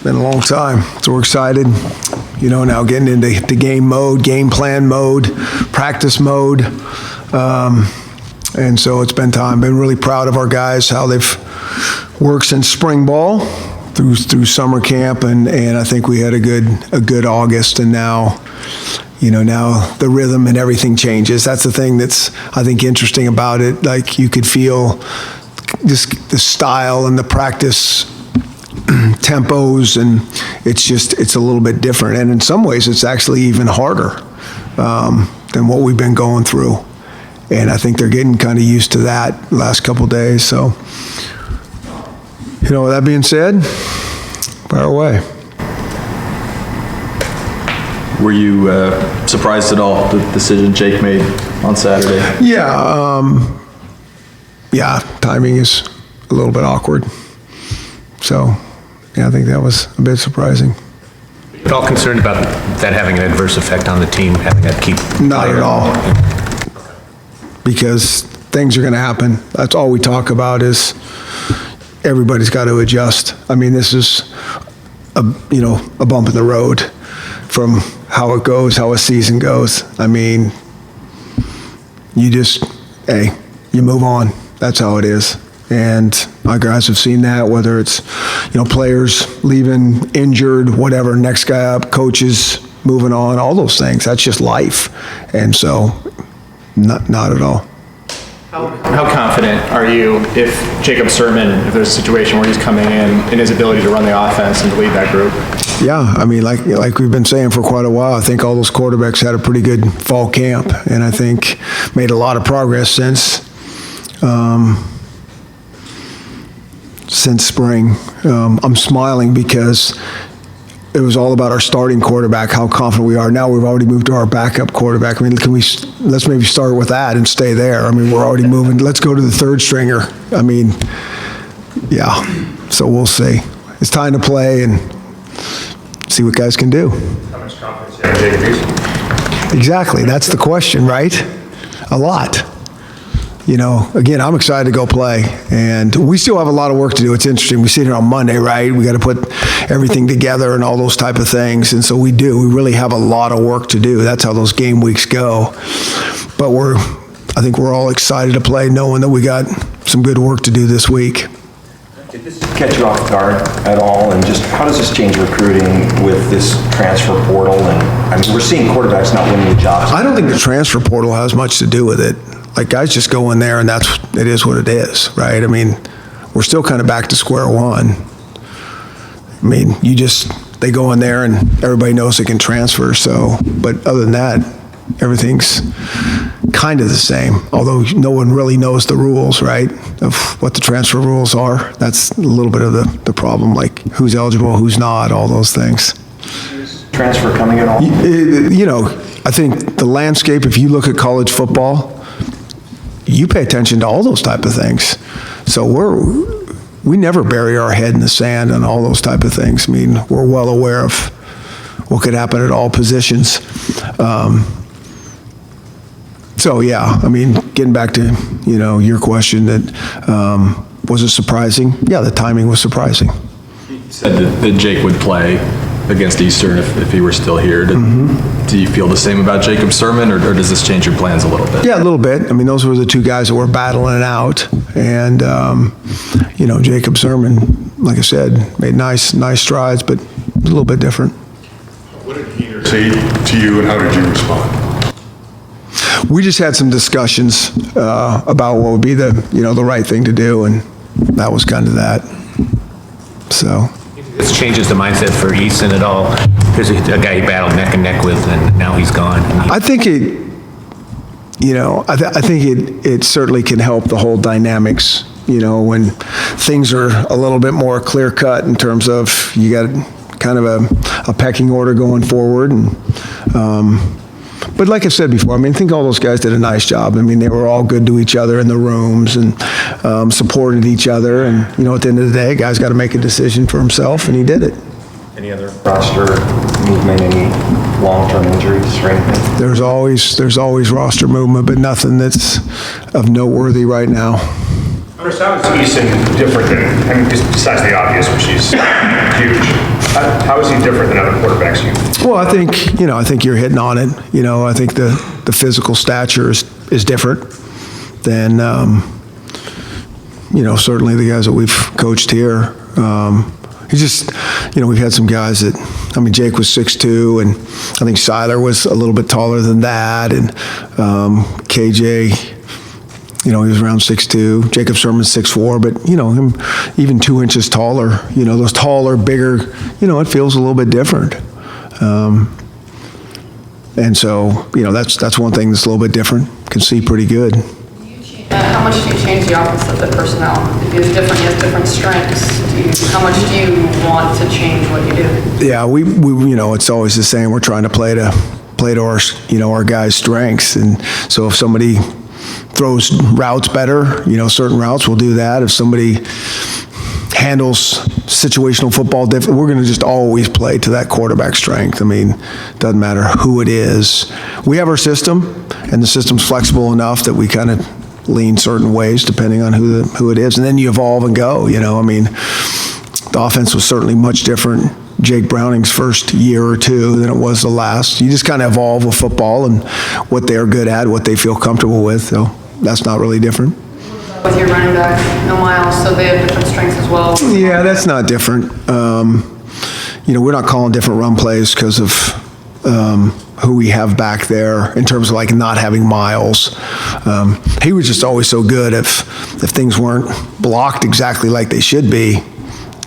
Been a long time. So we're excited, now getting into the game mode, game plan mode, practice mode. And so it's been time. Been really proud of our guys, how they've worked since spring ball through summer camp, and I think we had a good August, and now now the rhythm and everything changes. That's the thing that's, I think, interesting about it. Like, you could feel just the style and the practice tempos, and it's a little bit different. And in some ways, it's actually even harder than what we've been going through. And I think they're getting kind of used to that last couple days. So, with that being said, fire away. Were you surprised at all the decision Jake made on Saturday? Yeah, timing is a little bit awkward. So, I think that was a bit surprising. At all concerned about that having an adverse effect on the team, having that keep? Not at all. Because things are going to happen. That's all we talk about is everybody's got to adjust. I mean, this is a bump in the road from how it goes, how a season goes. I mean, you move on. That's how it is. And our guys have seen that, whether it's, players leaving injured, whatever, next guy up, coaches moving on, all those things. That's just life. And so, not at all. How confident are you if Jacob Sermon, if there's a situation where he's coming in his ability to run the offense and to lead that group? Yeah, I mean, like we've been saying for quite a while, I think all those quarterbacks had a pretty good fall camp, and I think made a lot of progress since spring. I'm smiling because it was all about our starting quarterback, how confident we are. Now we've already moved to our backup quarterback. I mean, let's maybe start with that and stay there. I mean, we're already moving. Let's go to the third stringer. I mean, yeah. So we'll see. It's time to play and see what guys can do. How much confidence do you have in Jacob Petersen? Exactly. That's the question, right? A lot. Again, I'm excited to go play, and we still have a lot of work to do. It's interesting. We sit here on Monday, right? We got to put everything together and all those type of things, and so we do. We really have a lot of work to do. That's how those game weeks go. But I think we're all excited to play, knowing that we got some good work to do this week. Did this catch you off guard at all? And just how does this change recruiting with this transfer portal? And I mean, we're seeing quarterbacks not winning the jobs. I don't think the transfer portal has much to do with it. Like, guys just go in there and it is what it is, right? I mean, we're still kind of back to square one. I mean, they go in there and everybody knows they can transfer. So, but other than that, everything's kind of the same. Although no one really knows the rules, right? Of what the transfer rules are. That's a little bit of the problem, like who's eligible, who's not, all those things. Transfer coming at all? I think the landscape, if you look at college football, you pay attention to all those type of things. So we never bury our head in the sand on all those type of things. I mean, we're well aware of what could happen at all positions. So yeah, I mean, getting back to, your question, that was it surprising? Yeah, the timing was surprising. You said that Jake would play against Eastern if he were still here. Do you feel the same about Jacob Sermon, or does this change your plans a little bit? Yeah, a little bit. I mean, those were the two guys that were battling it out. And, Jacob Sermon, like I said, made nice strides, but a little bit different. What did Peter say to you, and how did you respond? We just had some discussions about what would be the right thing to do, and that was kind of that. So. This changes the mindset for Easton at all. There's a guy he battled neck and neck with, and now he's gone. I think I think it certainly can help the whole dynamics, when things are a little bit more clear cut in terms of you got kind of a pecking order going forward. And, but like I said before, I mean, I think all those guys did a nice job. I mean, they were all good to each other in the rooms and supported each other. And, at the end of the day, a guy's got to make a decision for himself, and he did it. Any other roster movement, any long-term injuries or anything? There's always roster movement, but nothing that's of noteworthy right now. How is Easton different than, besides the obvious, which is huge, How is he different than other quarterbacks you? Well, I think you're hitting on it. I think the physical stature is different than, certainly the guys that we've coached here. He just, we've had some guys that, Jake was 6'2", and I think Seiler was a little bit taller than that, and KJ, he was around 6'2". Jacob Sermon's 6'4", but, him even 2 inches taller, those taller, bigger, it feels a little bit different. And so, that's one thing that's a little bit different. Can see pretty good. How much do you change the offense of the personnel? If he has different strengths, how much do you want to change what you do? Yeah, we it's always the same. We're trying to play to our, our guys' strengths. And so if somebody throws routes better, certain routes, we'll do that. If somebody handles situational football different, we're going to just always play to that quarterback strength. Doesn't matter who it is. We have our system, and the system's flexible enough that we kind of lean certain ways depending on who it is, and then you evolve and go. The offense was certainly much different Jake Browning's first year or two than it was the last. You just kind of evolve with football and what they're good at, what they feel comfortable with. So that's not really different. With your running back, no Miles, so they have different strengths as well. Yeah, that's not different. We're not calling different run plays because of who we have back there in terms of not having Miles. He was just always so good. If things weren't blocked exactly like they should be,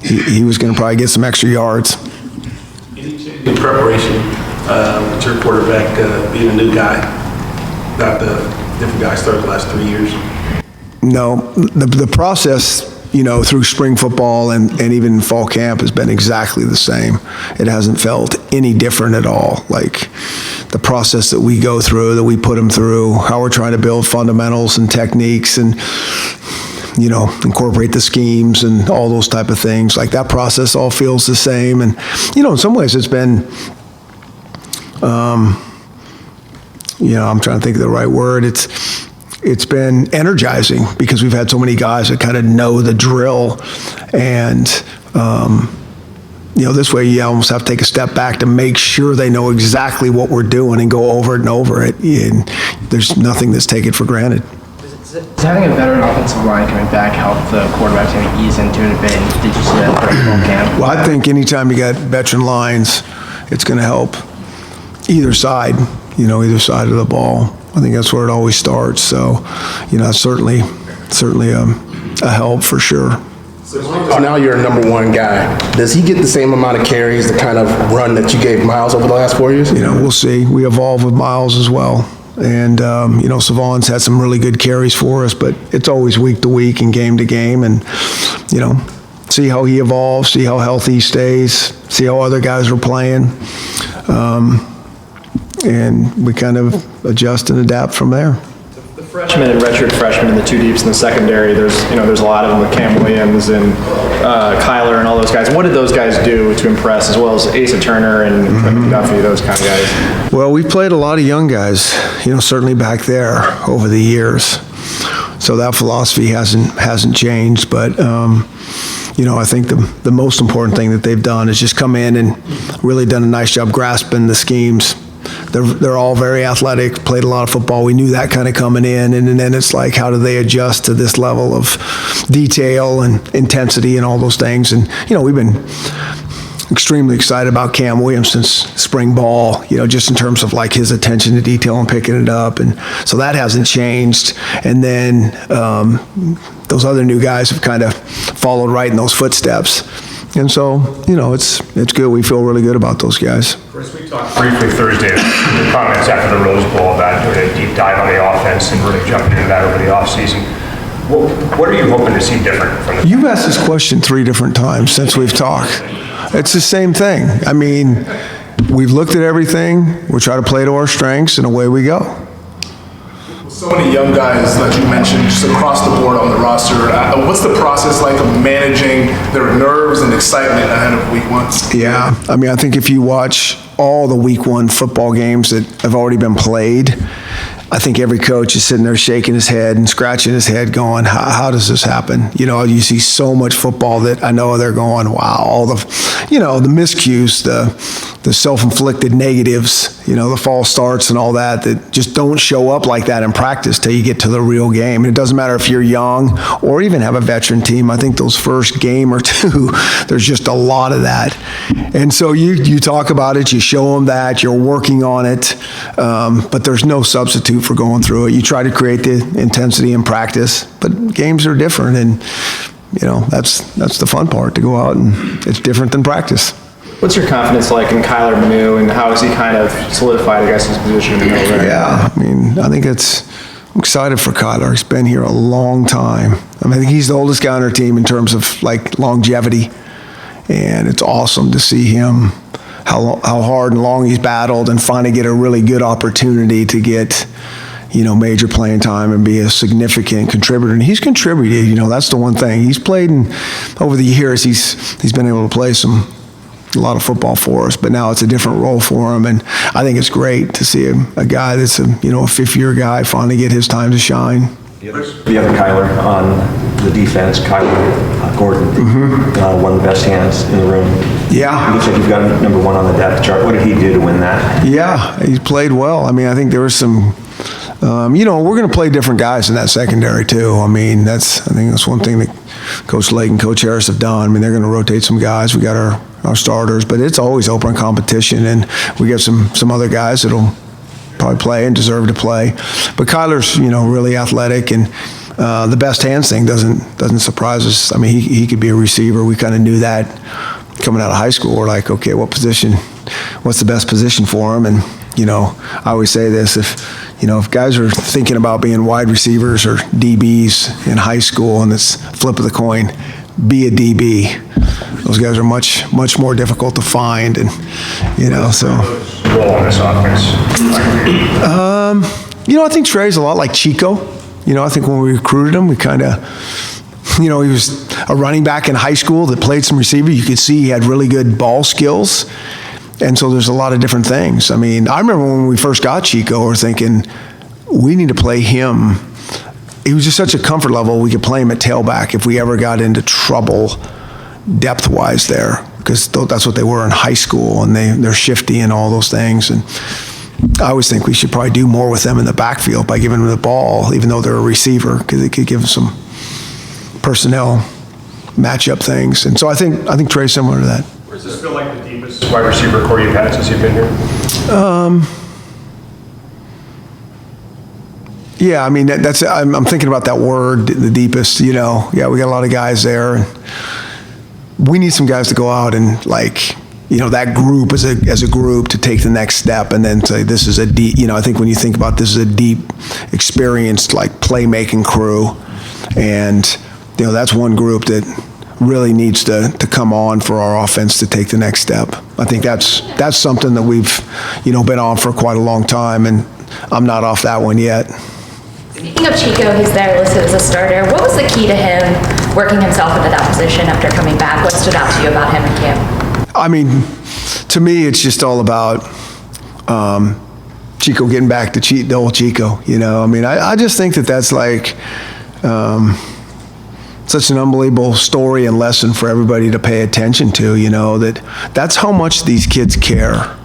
he was going to probably get some extra yards. Any change in preparation with your quarterback being a new guy, not the different guy started the last 3 years? No, the process, through spring football and even fall camp has been exactly the same. It hasn't felt any different at all. The process that we go through, that we put them through, how we're trying to build fundamentals and techniques and, incorporate the schemes and all those type of things. That process all feels the same. And, in some ways it's been, I'm trying to think of the right word. It's been energizing because we've had so many guys that kind of know the drill, and this way you almost have to take a step back to make sure they know exactly what we're doing and go over it and over it. And there's nothing that's taken for granted. Does having a veteran offensive line coming back help the quarterbacks maybe ease into it a bit? And did you see that during fall camp? Well, I think anytime you got veteran lines, it's going to help either side, either side of the ball. I think that's where it always starts. So, certainly a help for sure. So now you're a number one guy. Does he get the same amount of carries, the kind of run that you gave Miles over the last 4 years? We'll see. We evolve with Miles as well. And, Savon's had some really good carries for us, but it's always week to week and game to game. And, see how he evolves, see how healthy he stays, see how other guys are playing. And we kind of adjust and adapt from there. The freshmen and redshirt freshmen and the two deeps in the secondary, there's a lot of them with Cam Williams and Kyler and all those guys. What did those guys do to impress, as well as Asa Turner and Duffy, those kind of guys? Well, we've played a lot of young guys, certainly back there over the years. So that philosophy hasn't changed, but I think the most important thing that they've done is just come in and really done a nice job grasping the schemes. They're all very athletic, played a lot of football. We knew that kind of coming in, and then it's how do they adjust to this level of detail and intensity and all those things. And, we've been extremely excited about Cam Williams since spring ball, just in terms of his attention to detail and picking it up. And so that hasn't changed. And then those other new guys have kind of followed right in those footsteps. And so, it's good. We feel really good about those guys. Chris, we talked briefly Thursday, your comments after the Rose Bowl about doing a deep dive on the offense and really jumping into that over the offseason. What are you hoping to see different from the... You've asked this question 3 different times since we've talked. It's the same thing. We've looked at everything. We try to play to our strengths, and away we go. So many young guys that you mentioned just across the board on the roster. What's the process like of managing their nerves and excitement ahead of week 1? Yeah, I think if you watch all the week 1 football games that have already been played, I think every coach is sitting there shaking his head and scratching his head going, how does this happen? You see so much football that I know they're going, wow, all the, the miscues, the self-inflicted negatives, the false starts and all that just don't show up like that in practice till you get to the real game. And it doesn't matter if you're young or even have a veteran team. I think those first game or two, there's just a lot of that. And so you talk about it, you show them that, you're working on it, but there's no substitute for going through it. You try to create the intensity in practice, but games are different, and that's the fun part, to go out and it's different than practice. What's your confidence like in Kyler Manu, and how has he kind of solidified, I guess, his position in the middle there? Yeah, I mean, I think I'm excited for Kyler. He's been here a long time. I think he's the oldest guy on our team in terms of longevity, and it's awesome to see him, how hard and long he's battled, and finally get a really good opportunity to get major playing time and be a significant contributor. And he's contributed, that's the one thing. He's played, and over the years, he's been able to play a lot of football for us, but now it's a different role for him. And I think it's great to see a guy that's a fifth-year guy finally get his time to shine. The other Kyler on the defense, Kyler Gordon, one of the best hands in the room. Yeah. It looks like you've got him number 1 on the depth chart. What did he do to win that? Yeah, he played well. I mean, I think there was some, we're going to play different guys in that secondary too. I think that's one thing that Coach Lake and Coach Harris have done. I mean, they're going to rotate some guys. We got our starters, but it's always open competition, and we got some other guys that'll probably play and deserve to play. But Kyler's, really athletic, and the best hands thing doesn't surprise us. I mean, he could be a receiver. We kind of knew that coming out of high school. We're like, okay, what's the best position for him? And I always say this: if guys are thinking about being wide receivers or DBs in high school, and it's flip of the coin, be a DB. Those guys are much more difficult to find, and so. Role in this offense. I think Trey's a lot like Chico. I think when we recruited him, we kind of, he was a running back in high school that played some receiver. You could see he had really good ball skills. And so there's a lot of different things. I mean, I remember when we first got Chico, we're thinking, we need to play him. He was just such a comfort level. We could play him at tailback if we ever got into trouble depth-wise there, because that's what they were in high school, and they're shifty and all those things. And I always think we should probably do more with them in the backfield by giving them the ball, even though they're a receiver, because it could give them some personnel matchup things. And so I think Trey's similar to that. Does this feel like the deepest wide receiver core you've had since you've been here? Yeah, I mean, I'm thinking about that word, the deepest, Yeah, we got a lot of guys there. And we need some guys to go out and, that group as a group to take the next step and then say, this is a deep, I think when you think about this is a deep, experienced, playmaking crew. And, that's one group that really needs to come on for our offense to take the next step. I think that's something that we've, been on for quite a long time, and I'm not off that one yet. Speaking of Chico, he's there listed as a starter. What was the key to him working himself into that position after coming back? What stood out to you about him in camp? I mean, to me, it's just all about Chico getting back to the old Chico, I mean, I just think that's such an unbelievable story and lesson for everybody to pay attention to, that's how much these kids care.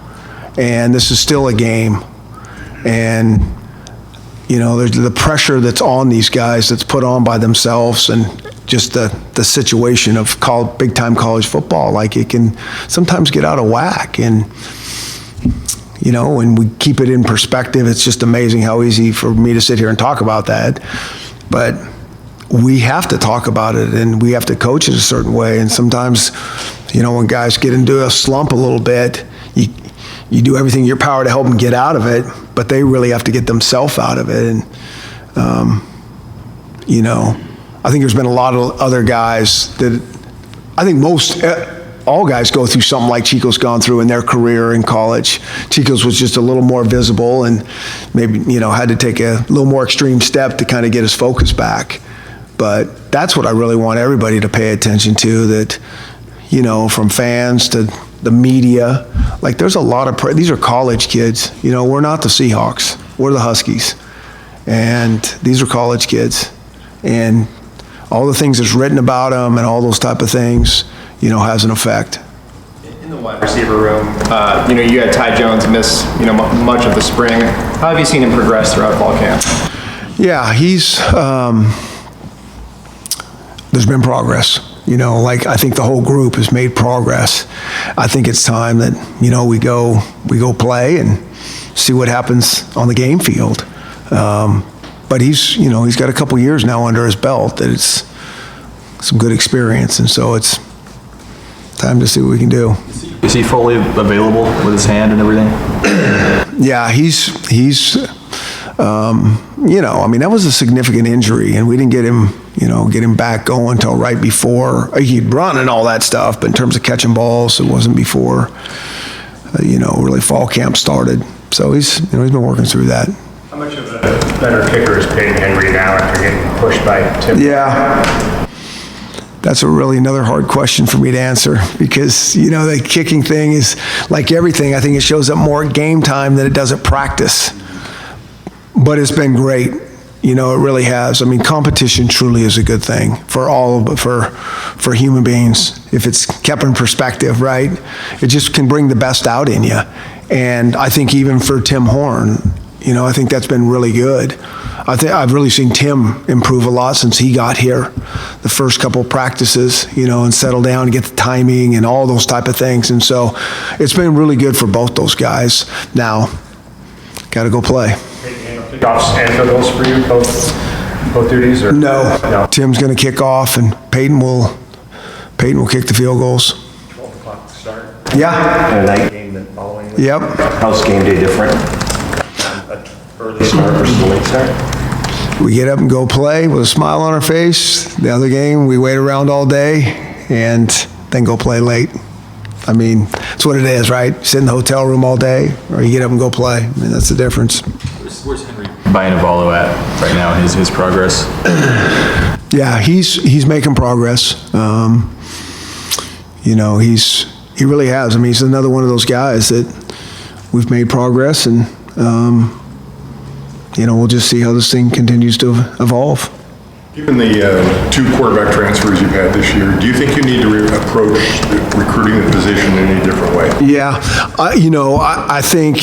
And this is still a game. And, there's the pressure that's on these guys that's put on by themselves, and just the situation of big-time college football. It can sometimes get out of whack. And, when we keep it in perspective, it's just amazing how easy for me to sit here and talk about that. But we have to talk about it, and we have to coach it a certain way. And sometimes, when guys get into a slump a little bit, you do everything in your power to help them get out of it, but they really have to get themselves out of it. And, I think there's been a lot of other guys that I think all guys go through something like Chico's gone through in their career in college. Chico's was just a little more visible, and maybe, had to take a little more extreme step to kind of get his focus back. But that's what I really want everybody to pay attention to, that, from fans to the media, there's a lot of these are college kids. We're not the Seahawks. We're the Huskies. And these are college kids. And all the things that's written about them and all those type of things, has an effect. wide receiver room. You had Ty Jones miss, much of the spring. How have you seen him progress throughout fall camp? Yeah, there's been progress. I think the whole group has made progress. I think it's time that, we go play and see what happens on the game field. But he's got a couple years now under his belt that it's some good experience, and so it's time to see what we can do. Is he fully available with his hand and everything? Yeah, that was a significant injury, and we didn't get him back going until right before. He'd run and all that stuff, but in terms of catching balls, it wasn't before, really fall camp started. So he's been working through that. How much of a better kicker is Peyton Henry now after getting pushed by Tim? Yeah. That's another hard question for me to answer because, the kicking thing is like everything. I think it shows up more at game time than it does at practice. But it's been great. It really has. Competition truly is a good thing for for human beings if it's kept in perspective, right? It just can bring the best out in you. And I think even for Tim Horn, I think that's been really good. I've really seen Tim improve a lot since he got here. The first couple practices, and settle down and get the timing and all those type of things. And so it's been really good for both those guys. Now, got to go play. Kickoffs and field goals for you, both duties? Or? No. Tim's going to kick off, and Peyton will kick the field goals. 12 o'clock start? Yeah. And a night game then following? Yep. How's game day different? Early start versus the late start? We get up and go play with a smile on our face. The other game, we wait around all day and then go play late. It's what it is, right? Sit in the hotel room all day, or you get up and go play. That's the difference. Where's Henry Bainavolo at right now, his progress? Yeah, he's making progress. He really has. He's another one of those guys that we've made progress, and we'll just see how this thing continues to evolve. Given the two quarterback transfers you've had this year, do you think you need to approach recruiting the position in any different way? Yeah, I think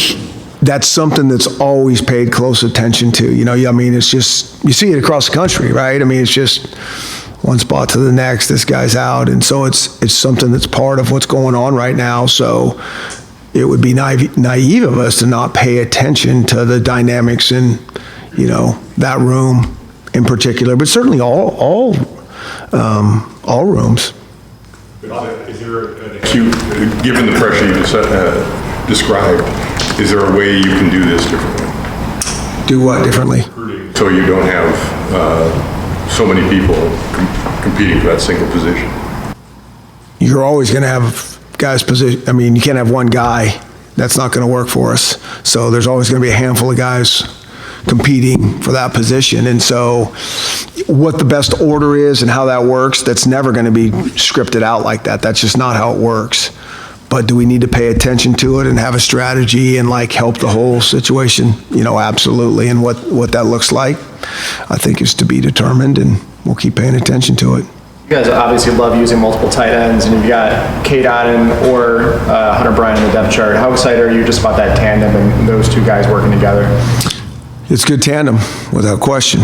that's something that's always paid close attention to. It's just, you see it across the country, right? It's just one spot to the next, this guy's out. And so it's something that's part of what's going on right now. So it would be naive of us to not pay attention to the dynamics in, that room in particular, but certainly all rooms. Is there an acute, given the pressure you just described, is there a way you can do this differently? Do what differently? So you don't have so many people competing for that single position. You're always going to have guys position. You can't have one guy. That's not going to work for us. So there's always going to be a handful of guys competing for that position. And so what the best order is and how that works, that's never going to be scripted out like that. That's just not how it works. But do we need to pay attention to it and have a strategy and help the whole situation? Absolutely. And what that looks like, I think, is to be determined, and we'll keep paying attention to it. You guys obviously love using multiple tight ends, and you've got Kate Otten or Hunter Bryant in the depth chart. How excited are you just about that tandem and those two guys working together? It's good tandem, without question.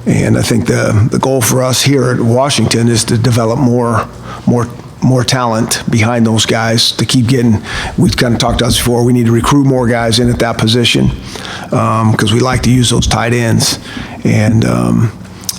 And I think the goal for us here at Washington is to develop more talent behind those guys to keep getting. We've kind of talked about this before. We need to recruit more guys in at that position because we like to use those tight ends.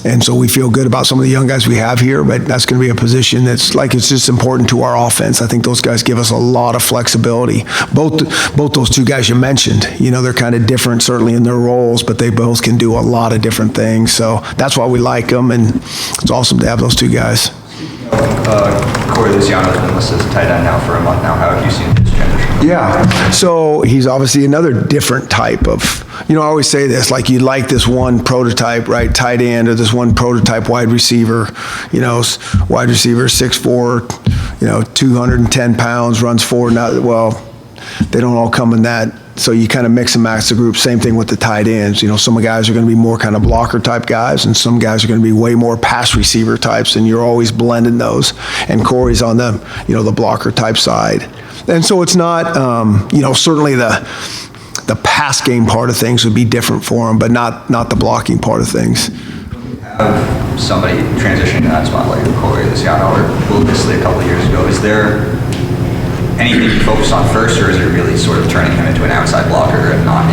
And so we feel good about some of the young guys we have here, but that's going to be a position that's it's just important to our offense. I think those guys give us a lot of flexibility. Both those two guys you mentioned, they're kind of different certainly in their roles, but they both can do a lot of different things. So that's why we like them, and it's awesome to have those two guys. Corey Luciano's been listed as a tight end now for a month now. How have you seen his transition? Yeah, so he's obviously another different type of, I always say this, you like this one prototype, right, tight end, or this one prototype wide receiver, wide receiver, 6'4", 210 pounds, runs forward. Well, they don't all come in that So you kind of mix and match the group. Same thing with the tight ends. Some guys are going to be more kind of blocker type guys, and some guys are going to be way more pass receiver types, and you're always blending those. And Corey's on the, the blocker type side. And so it's not, certainly the pass game part of things would be different for him, but not the blocking part of things. Have somebody transitioning to that spot like Corey Luciano or Lucas a couple of years ago, is there anything you focus on first, or is it really sort of turning him into an outside blocker and not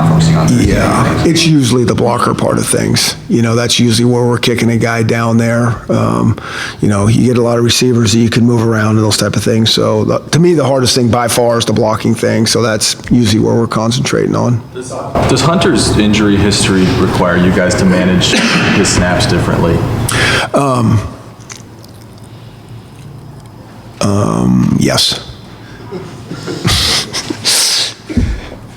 focusing on the Yeah, it's usually the blocker part of things. That's usually where we're kicking a guy down there. You get a lot of receivers that you can move around and those type of things. So to me, the hardest thing by far is the blocking thing. So that's usually where we're concentrating on. Does Hunter's injury history require you guys to manage his snaps differently? Yes.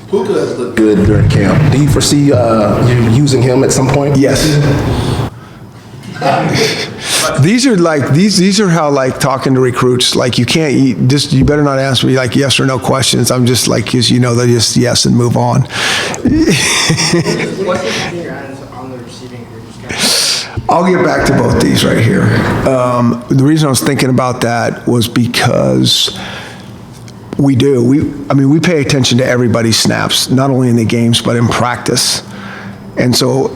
Puka has looked good during camp. Do you foresee you using him at some point? Yes. These are how talking to recruits, you can't you better not ask me yes or no questions. I'm just they'll just yes and move on. I'll get back to both these right here. The reason I was thinking about that was because we pay attention to everybody's snaps, not only in the games, but in practice. And so,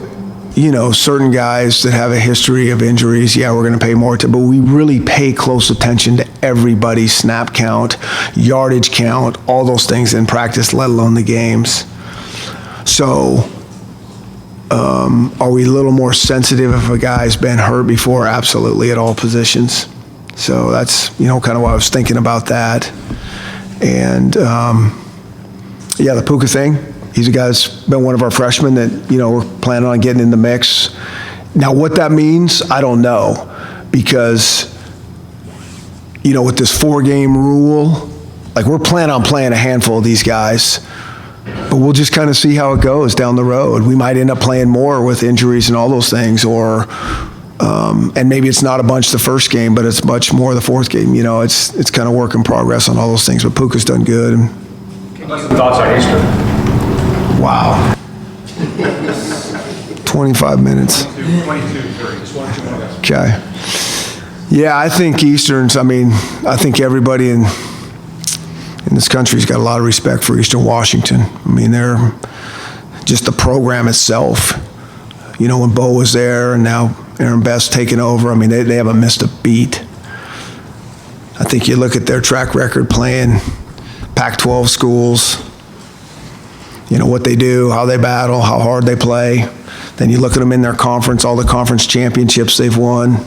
certain guys that have a history of injuries, we're going to pay more attention, but we really pay close attention to everybody's snap count, yardage count, all those things in practice, let alone the games. So, are we a little more sensitive if a guy's been hurt before? Absolutely, at all positions. So that's, kind of why I was thinking about that. And, the Puka thing, he's a guy that's been one of our freshmen that, we're planning on getting in the mix. Now, what that means, I don't know, because, with this 4-game rule, we're planning on playing a handful of these guys, but we'll just kind of see how it goes down the road. We might end up playing more with injuries and all those things, or and maybe it's not a bunch the first game, but it's much more the fourth game. It's kind of work in progress on all those things. But Puka's done good. What's the thoughts on Easter? Wow. 25 minutes. 22, 30. Just one or two more guys. Okay. Yeah, I think Easterns. I think everybody in this country's got a lot of respect for Eastern Washington. They're just the program itself. When Bo was there and now Aaron Best taking over, they haven't missed a beat. I think you look at their track record playing Pac-12 schools, what they do, how they battle, how hard they play. Then you look at them in their conference, all the conference championships they've won,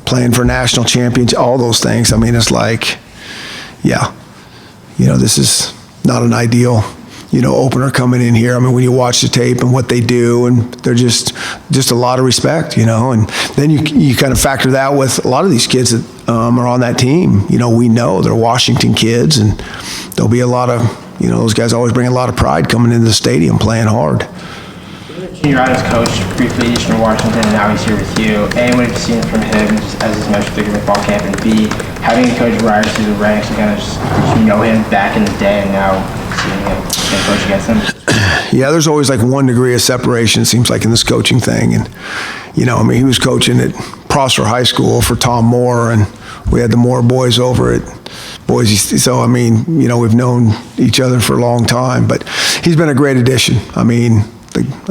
playing for national champions, all those things. It's this is not an ideal, opener coming in here. When you watch the tape and what they do, and they're just a lot of respect, and then you kind of factor that with a lot of these kids that are on that team. We know they're Washington kids, and there'll be a lot of, those guys always bring a lot of pride coming into the stadium playing hard. Junior Ida's coach briefly at Eastern Washington, and now he's here with you. A, what have you seen from him just as he's mentioned through fall camp? And B, having a coach rise through the ranks and kind of just, him back in the day and now seeing him coach against him? Yeah, there's always 1 degree of separation, it seems like, in this coaching thing. And, he was coaching at Prosser High School for Tom Moore, and we had the Moore boys over at Boise. So, we've known each other for a long time, but he's been a great addition. I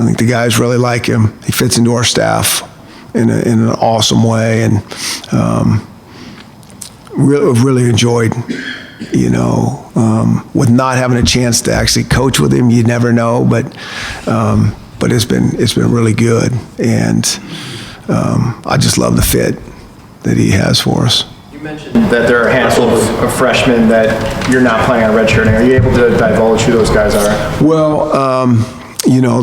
think the guys really like him. He fits into our staff in an awesome way, and really enjoyed, with not having a chance to actually coach with him, you never know, but it's been really good, and I just love the fit that he has for us. You mentioned that there are a handful of freshmen that you're not planning on redshirting. Are you able to divulge who those guys are? Well,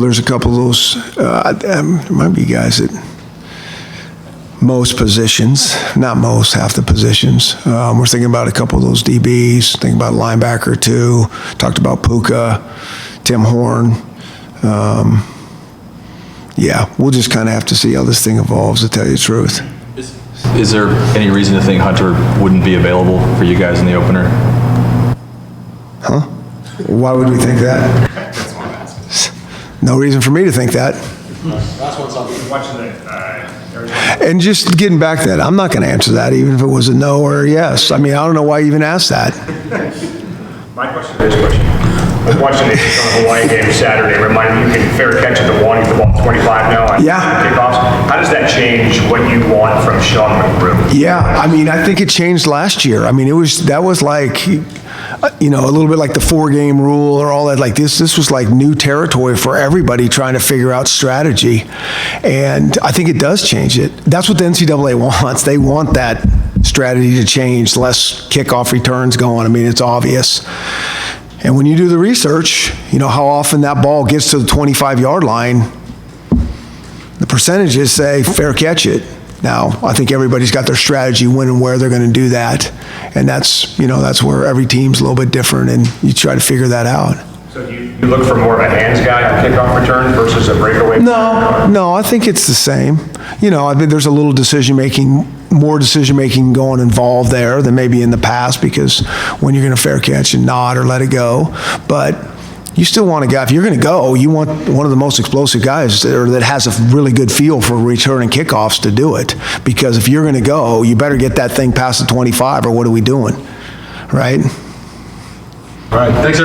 there's a couple of those, there might be guys at most positions, not most, half the positions. We're thinking about a couple of those DBs, thinking about linebacker too, talked about Puka, Tim Horn. We'll just kind of have to see how this thing evolves, to tell you the truth. Is there any reason to think Hunter wouldn't be available for you guys in the opener? Huh? Why would we think that? No reason for me to think that. Watching the, And just getting back to that, I'm not going to answer that, even if it was a no or a yes. I mean, I don't know why you even asked that. my question is this question. I was watching the Hawaii game Saturday, reminded me you can fair catch at the 1, you get the ball 25 now on Yeah. kickoffs. How does that change what you want from Sean McGrew? Yeah, I mean, I think it changed last year. I mean, that was like, a little bit like the 4-game rule or all that. Like this was like new territory for everybody trying to figure out strategy. And I think it does change it. That's what the NCAA wants. They want that strategy to change, less kickoff returns going. I mean, it's obvious. And when you do the research, how often that ball gets to the 25-yard line, the percentages say fair catch it. Now, I think everybody's got their strategy when and where they're going to do that. And that's where every team's a little bit different, and you try to figure that out. So you look for more of a hands guy on kickoff return versus a breakaway? No, I think it's the same. I mean, there's a little more decision-making going involved there than maybe in the past, because when you're going to fair catch and not or let it go. But you still want a guy, if you're going to go, you want one of the most explosive guys that has a really good feel for returning kickoffs to do it. Because if you're going to go, you better get that thing past the 25, or what are we doing, right? All right, thanks, everybody.